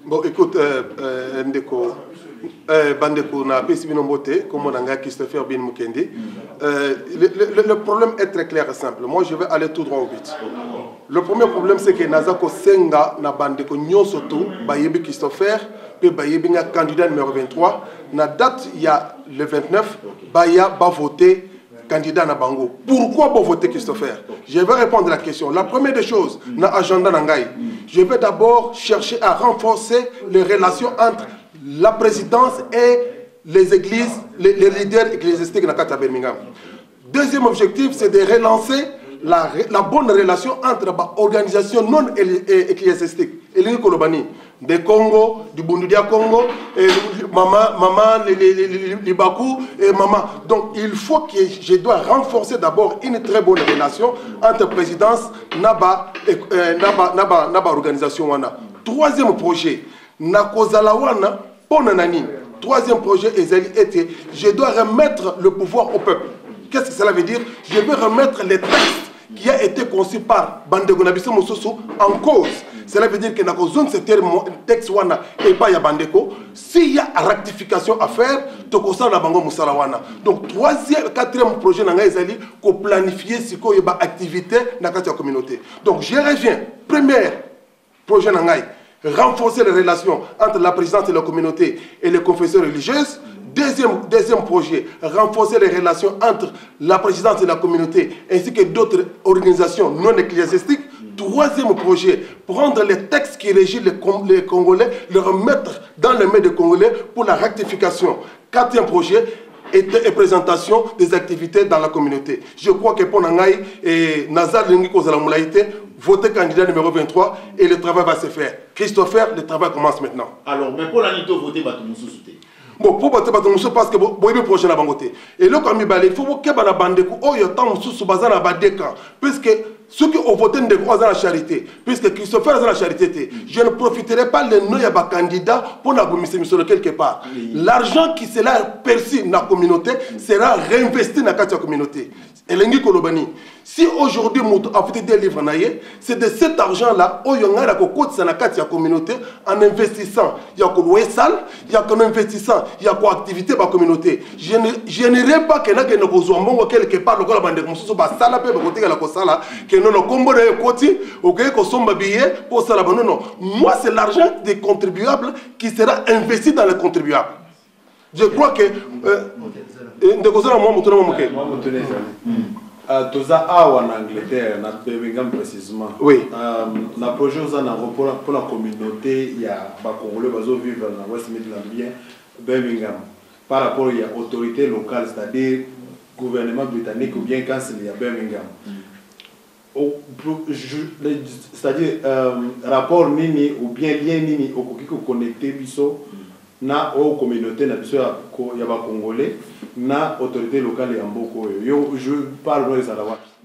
Bon, écoute, Ndeko, Bandeko, na Pesibino Mbote, comme on a Christopher Bin Mukendi. Le problème est très clair et simple. Moi, je vais aller tout droit au but. Le premier problème, c'est que Nazako Senga, na Bandeko, Nyosoto, Bayebi Christopher, puis Bayebi candidat numéro 23. Na date, il y a le 29, Baya va voter candidat na Bango. Pourquoi pour voter Christopher? Je vais répondre à la question. La première des choses, na agenda Nangaï, je vais d'abord chercher à renforcer les relations entre la présidence et les églises, les leaders ecclésiastiques de Birmingham. Deuxième objectif, c'est de relancer la bonne relation entre l'organisation non ecclésiastique et les Kolobani, des Congo, du Bundudia Congo, et maman, les Bakou, et maman. Donc il faut que je dois renforcer d'abord une très bonne relation entre présidence Naba et Naba organisation wana. Troisième projet, Nakozalawana Ponanani. Troisième projet, était, je dois remettre le pouvoir au peuple. Qu'est-ce que cela veut dire? Je veux remettre les textes qui a été conçu par Bandegonabisse Moussousou en cause. Cela veut dire que dans zone secteur texte wana et pas ya Bandeko, s'il y a rectification à faire, tokosa na bango musala wana. Donc quatrième projet nanga ezali ko planifier siko yeba activité na kati ya communauté. Donc je reviens. Premier projet nanga, renforcer les relations entre la présidence de la communauté et les confessions religieuses. Deuxième projet, renforcer les relations entre la présidence de la communauté ainsi que d'autres organisations non ecclésiastiques. Troisième projet, prendre les textes qui régissent les Congolais, les remettre dans les mains des Congolais pour la rectification. Quatrième projet, et présentation des activités dans la communauté. Je crois que pour Nangaï et Nazar Lengi Kozalamoulaïté, voter candidat numéro 23 et le travail va se faire. Christopher, le travail commence maintenant. Alors, mais pour l'anito, voter Batumoussou Souté. Bon, pour voter Batumoussou, parce que vous avez prochain à Bangoté. Et là, comme il faut que vous ayez oh, il y a tant de sous bazar à Badeka. Puisque ceux qui ont voté de croix à la charité, puisque Christopher est la charité, je ne profiterai pas de nos candidats pour la commission quelque part. L'argent qui sera perçu dans la communauté sera réinvesti dans la communauté. Et l'engi kolobani. Si aujourd'hui nous avons fait des livres, c'est de cet argent-là, où il y a la communauté en investissant. Il y a quoi salle, il y a quoi investissant, il y a quoi activité dans la communauté. Je n'irai pas que nous avons quelque part le bande de Moussou ba sala pe côté la sala que nous combo de côté OK ko somba billet pour sala non. Moi c'est l'argent des contribuables qui sera investi dans les contribuables. Je crois que Toza awa en Angleterre, na Birmingham précisément. Oui. Na projet pour la communauté, il y a des Congolais qui vivent dans West Midlands bien Birmingham. Par rapport à l'autorité locale, c'est-à-dire gouvernement britannique ou bien chancelier à Birmingham. C'est-à-dire rapport nini ou bien lien nini au kiko connecté biso na aux communautés na biso ya ba Congolais na autorité locale en Mboko. Je parle de ça là.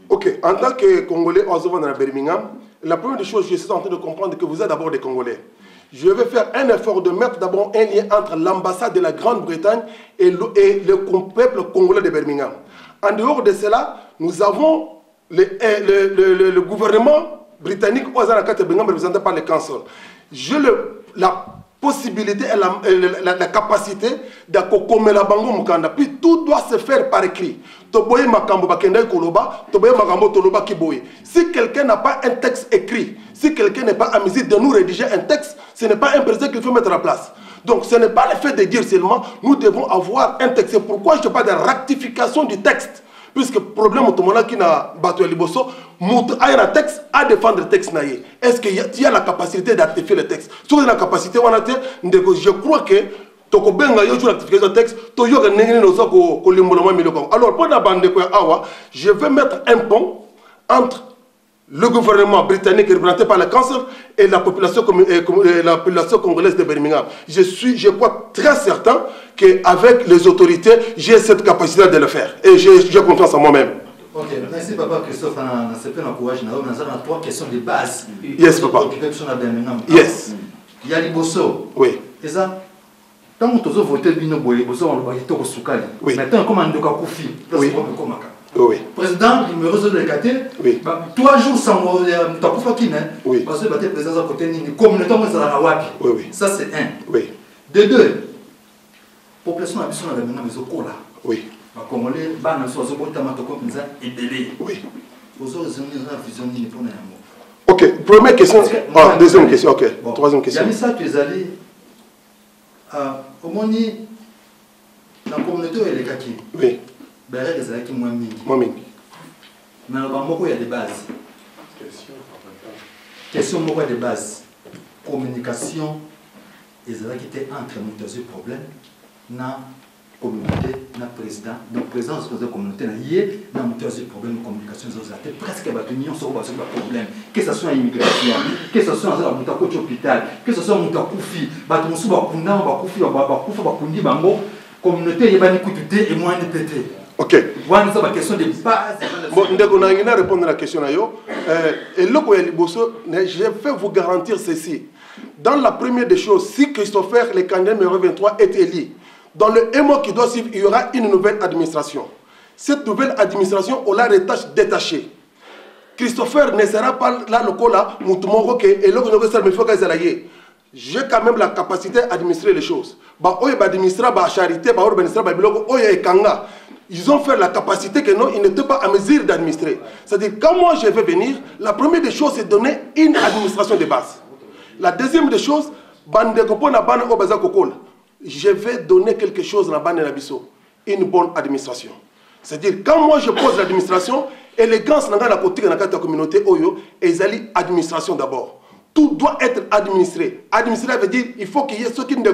Ok, en tant que Congolais dans la Birmingham, la première des choses, je suis en train de comprendre que vous êtes d'abord des Congolais. Je vais faire un effort de mettre d'abord un lien entre l'ambassade de la Grande-Bretagne et le peuple congolais de Birmingham. En dehors de cela, nous avons le gouvernement britannique représenté par le Council. J'ai la possibilité et la capacité d'accompagner la bango mukanda. Puis tout doit se faire par écrit. Si quelqu'un n'a pas un texte écrit, si quelqu'un n'est pas à mesure de nous rédiger un texte, ce n'est pas un président qu'il faut mettre en place. Donc ce n'est pas le fait de dire seulement, nous devons avoir un texte. C'est pourquoi je parle de rectification du texte. Puisque le problème qui n'a battu Liboso, a un texte à défendre le texte. Est-ce qu'il y a la capacité d'activer le texte? Si vous avez la capacité, je crois que alors, pour la bande de Awa, je vais mettre un pont entre le gouvernement britannique représenté par le Council et la population congolaise de Birmingham. Je crois très certain qu'avec les autorités, j'ai cette capacité de le faire. Et j'ai confiance en moi-même. Ok, merci papa Christophe. On a fait un courage. On a trois questions de base. Yes, papa. Yes. Il y a Liboso. Oui. C'est ça? Tant que tu as voté, Bino Boye, Liboso, on va y aller au Soukali. Oui. Maintenant, comment on doit Koufi? Oui. Oui. Président numéro 2 de l'Écaté. Oui. 3 jours sans Takufa Kine. Oui. Parce que le président à côté de communauté, oui, oui. Ça c'est un. Oui. De deux, population a besoin de la maison cola. Oui. Les Congolais, ban sur ce point et belé. Oui. Vous avez une vision ni pour un mot. Ok, première question. Ah, deuxième question, ok. Bon. Troisième question. Yamisa, tu es allé au Moni, la communauté est les kaki. Oui. Ben, il y a des moins mingi. Moi, mingi. Mais il y a des bases. Question de base. Communication, et c'est là qui était entre nous dans ce problème. Na communauté, na président. Donc, président de la communauté, na monteur ce problème de communication, c'est presque une sur le problème. Que ce soit l'immigration, que ce soit dans le hôpital, que ce soit dans le Koufi, communauté, il y a des et moins de pété. Ok. Voilà, c'est la question de base. Bon, on a répondre à la question. Et là, je vais vous garantir ceci. Dans la première des choses, si Christopher, le candidat numéro 23, est élu, dans le MO qui doit suivre, il y aura une nouvelle administration. Cette nouvelle administration aura des tâches détachées. Christopher ne sera pas là, le là, et là, j'ai quand même la capacité d'administrer les choses. Ils ont fait la capacité que non, ils n'étaient pas à mesure d'administrer. C'est-à-dire, quand moi je vais venir, la première des choses, c'est donner une administration de base. La deuxième des choses, je vais donner quelque chose dans la bande Nabiso, une bonne administration. C'est-à-dire, quand moi je pose l'administration, élégance dans la côté de la communauté, et administration d'abord. Tout doit être administré. Administrer veut dire il faut qu'il y ait ce qui ne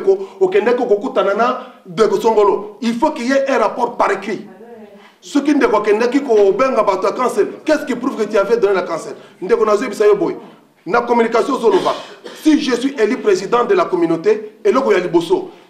il faut qu'il y ait un rapport par écrit. Ce qui ne qu'est-ce qui prouve que tu avais donné la cancer? La communication si je suis élu président de la communauté, et là,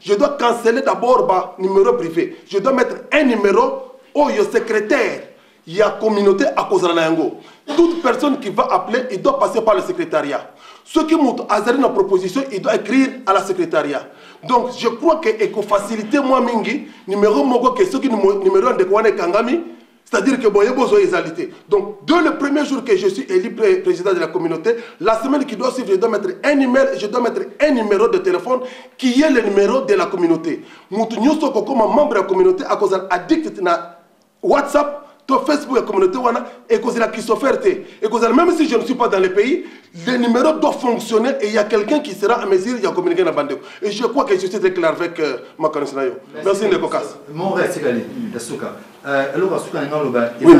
je dois canceller d'abord le numéro privé. Je dois mettre un numéro au secrétaire. Il y a communauté à cause de l'ango. Toute personne qui va appeler, il doit passer par le secrétariat. Ceux qui m'ont azaré la proposition, il doit écrire à la secrétariat. Donc, je crois que il faut faciliter moi mingi numéro mogo que ceux qui numéro de Kouane Kangami, c'est-à-dire que bon, il y a besoin d'exalité. Donc, dès le premier jour que je suis élu président de la communauté, la semaine qui doit suivre, je dois mettre un email, je dois mettre un numéro de téléphone qui est le numéro de la communauté. Moutou nyoso comme membre de la communauté à cause d'addict na WhatsApp. Facebook, la communauté, et que la Christopher T. Et que même si je ne suis pas dans le pays, le numéro doit fonctionner et il y a quelqu'un qui sera à mesure de communiquer dans la bande. Et je crois que je suis très clair avec ma connaissance. Merci, Ndekocas. Mon reste, c'est Gali, Dasuka. Alors, Asuka, il y a des gens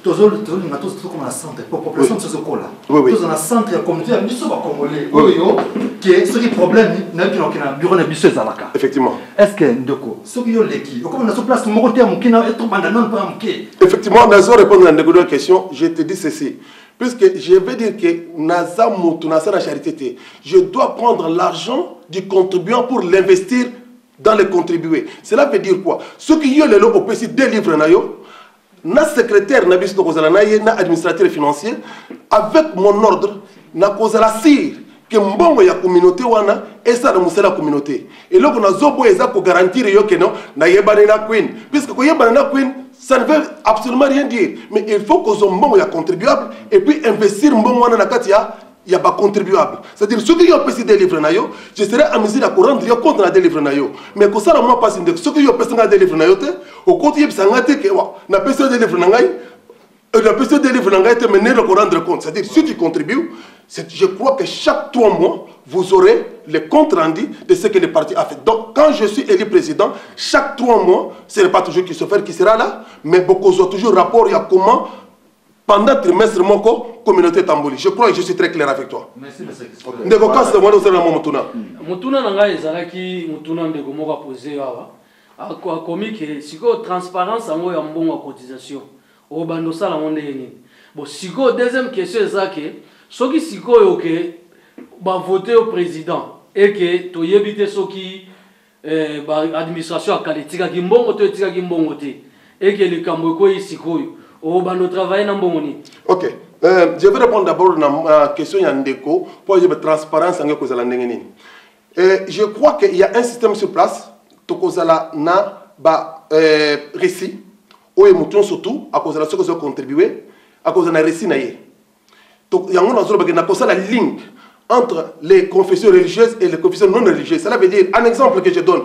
qui ont été tous comme la centre, pour la population de ce cas-là. Tous dans la centre, la communauté, nous sommes congolais. Qui est ce qui est problème, nous avons un bureau de Bissou Zalaka. Effectivement. Est-ce que Ndeko, ce qui est l'équipe, comme on a sur place, mon côté, mon kina est trop bandanon pour un quai. Effectivement, nous allons répondre à une question. Je te dis ceci. Puisque je vais dire que Naza Moutounasa la charité, je dois prendre l'argent du contribuant pour l'investir dans les contribués. Cela veut dire quoi? Ceux qui ont le lot au PC délivre na secrétaire na biso ko zala na ye na administrateur financier avec mon ordre na ko zala sir que mbongo ya communauté wana esa na musala communauté et là on a zobo eza ko garantir yo que non na yebana na queen puisque ko yebana na queen ça ne veut absolument rien dire mais il faut que zo mbongo ya contribuable et puis investir mbongo wana na katia il y a pas contribuable. C'est-à-dire, ceux qui ont payé des livres, je serai à mesure de rendre compte des livres. Mais que ça, moi, pas ceux qui ont payé des livres, au côté de ça, on a payé des livres, on a payé des livres, mais ne rendre compte. C'est-à-dire, ceux qui contribuent, je crois que chaque 3 mois, vous aurez le compte rendu de ce que le parti a fait. Donc, quand je suis élu président, chaque 3 mois, ce n'est pas toujours Christopher qui sera là, mais beaucoup ont toujours rapport, il y a comment. Pendant le trimestre, mon communauté Tamboli. Je crois que je suis très clair avec toi. Merci, monsieur. Ndeko Kas de moi, nous allons Moutuna. Moutuna nanga ezalaki Moutuna ndeko moko posé awa. A commis que siko transparence en ya mbongo cotisation. O bando sala monde yeni. Bon siko deuxième question ezake soki siko yo ke ba voter au président et que to yebite soki ba administration akaletika ki mbongo to etika ki mbongo te et que le kambo ko siko yo. Ok, je vais répondre d'abord à la question Yandeko pour dire transparence. Je crois qu'il y a un système sur place, Tokozala na récit oyo moto surtout à cause de la ce que ça contribuer à cause de la récit naie donc il y a la ligne entre les confessions religieuses et les confessions non religieuses. Cela veut dire, un exemple que je donne,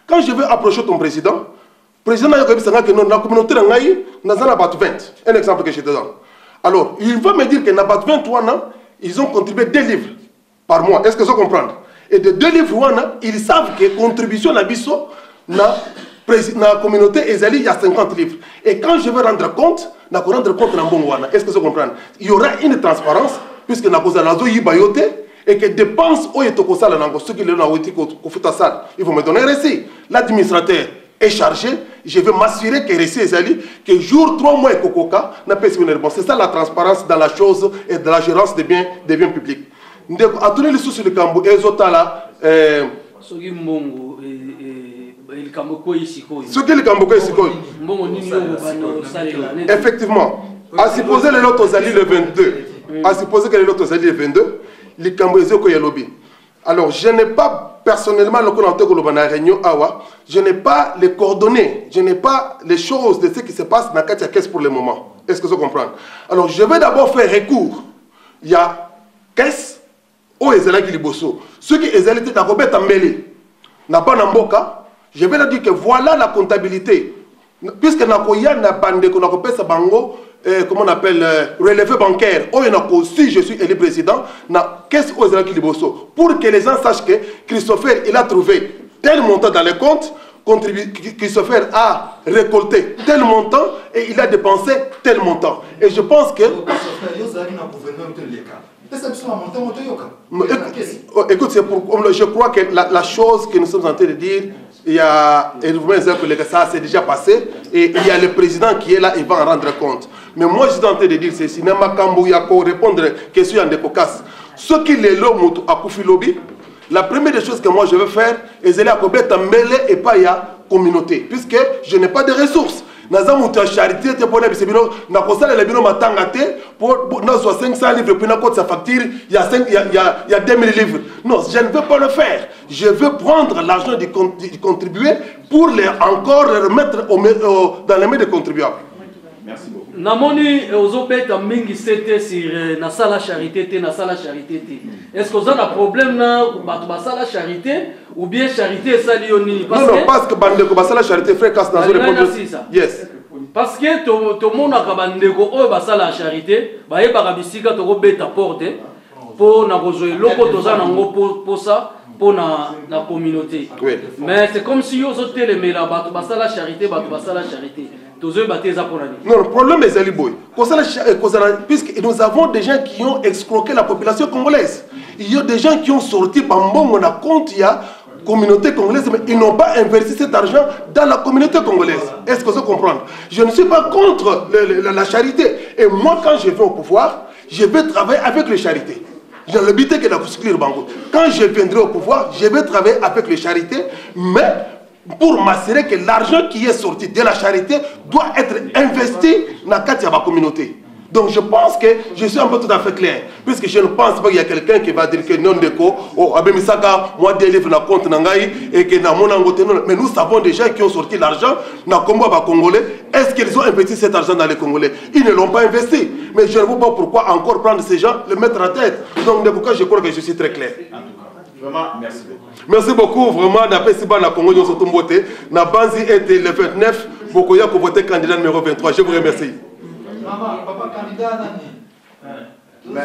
quand je veux approcher ton président, le président a dit que la communauté n'a pas 20. Un exemple que je te donne. Alors, il va me dire que dans 23 ans, ils ont contribué 2 livres par mois. Est-ce que vous comprenez? Et de 2 livres, ils savent que la contribution à Bisso, dans la communauté, il y a 50 livres. Et quand je veux rendre compte, je vais rendre compte de la est-ce que vous comprenez? Il y aura une transparence, puisque la cause de la et que dépenses au Yetokosal, ceux qui l'ont il faut me donner un récit. L'administrateur est chargé, je vais m'assurer que récit est que jour 3 mois et Kokoka n'a pas une réponse. C'est ça la transparence dans la chose et de la gérance des biens publics. À tous les sous le Cambo, Ezotala, ce qui est Mbongo, il Cambo ici. Ce qui est le Cambo ici. Effectivement, à supposer les lots aux alliés le 22, à supposer que les lots aux alliés le 22, les Cambo Yalobi. Alors, je n'ai pas personnellement le réunion Awa, je n'ai pas les coordonnées, je n'ai pas les choses de ce qui se passe dans la caisse pour le moment. Est-ce que vous comprenez? Alors, je vais d'abord faire recours. Il y a caisse, oh, Ezela Kiliboso. Ceux qui Ezela étaient à Robert Tambélé, n'a pas Namboka, je vais leur dire que voilà la comptabilité. Puisque Nakoya n'a pas de bango, comment on appelle, relevé bancaire, si je suis élu président, qu'est-ce qu'il pour que les gens sachent que Christopher, il a trouvé tel montant dans les comptes, Christopher a récolté tel montant et il a dépensé tel montant. Et je pense que... Écoute, je crois que la chose que nous sommes en train de dire, il y a ça s'est déjà passé et il y a le président qui est là, il va en rendre compte. Mais moi, je suis en train de dire ceci, répondre à la question de Kokas. Ce qui est l'homme à Koufilobi, la première des choses que moi je veux faire, c'est d'aller à mêler et pas à communauté, puisque je n'ai pas de ressources. Naza muta charité te pona bisebino na kosala le bino matanga te pour na 500 livres puis na compte sa facture il y a 2000 livres. Non, je ne veux pas le faire. Je veux prendre l'argent du contribuer pour encore le remettre dans les mains des contribuables. Merci beaucoup. Namoni ozobeta mingi c'était sur na sala charité te na sala charité te. Est-ce que vous avez un problème na ba sala charité ou bien charité sali yoni? Non, parce que bande ko ba sala charité frère Kas na répondre. Yes. Parce que to mona ka bande ko o ba sala charité ba yeba ka bisika to ko beta porte pour na kozoe loko to za na ngo pour ça pour la communauté. Oui. Mais c'est comme si vous avez les mélanges, ba sala charité, ba sala charité. Non, le problème est Zaliboy. Puisque nous avons des gens qui ont escroqué la population congolaise. Il y a des gens qui ont sorti par mon compte, il y a communauté congolaise, mais ils n'ont pas investi cet argent dans la communauté congolaise. Est-ce que vous comprenez? Je ne suis pas contre la charité. Et moi, quand je vais au pouvoir, je vais travailler avec les charités. J'ai l'habitude que la Bango. Quand je viendrai au pouvoir, je vais travailler avec les charités, mais pour m'assurer que l'argent qui est sorti de la charité doit être investi dans la communauté. Donc je pense que je suis un peu tout à fait clair, puisque je ne pense pas qu'il y a quelqu'un qui va dire que non déco, oh abemisaka, moi délivre la compte nangai et que na mon angote non. Mais nous savons des gens qui ont sorti l'argent dans le combat congolais. Est-ce qu'ils ont investi cet argent dans les Congolais? Ils ne l'ont pas investi. Mais je ne vois pas pourquoi encore prendre ces gens, les mettre en tête. Donc de pourquoi je crois que je suis très clair. Vraiment, merci beaucoup. Merci beaucoup, vraiment. D'après Siba, na Congo, nous sommes votés. Na Banzi était le 29, Bokoya pour voter candidat numéro 23. Je vous remercie. Papa candidat, Nani.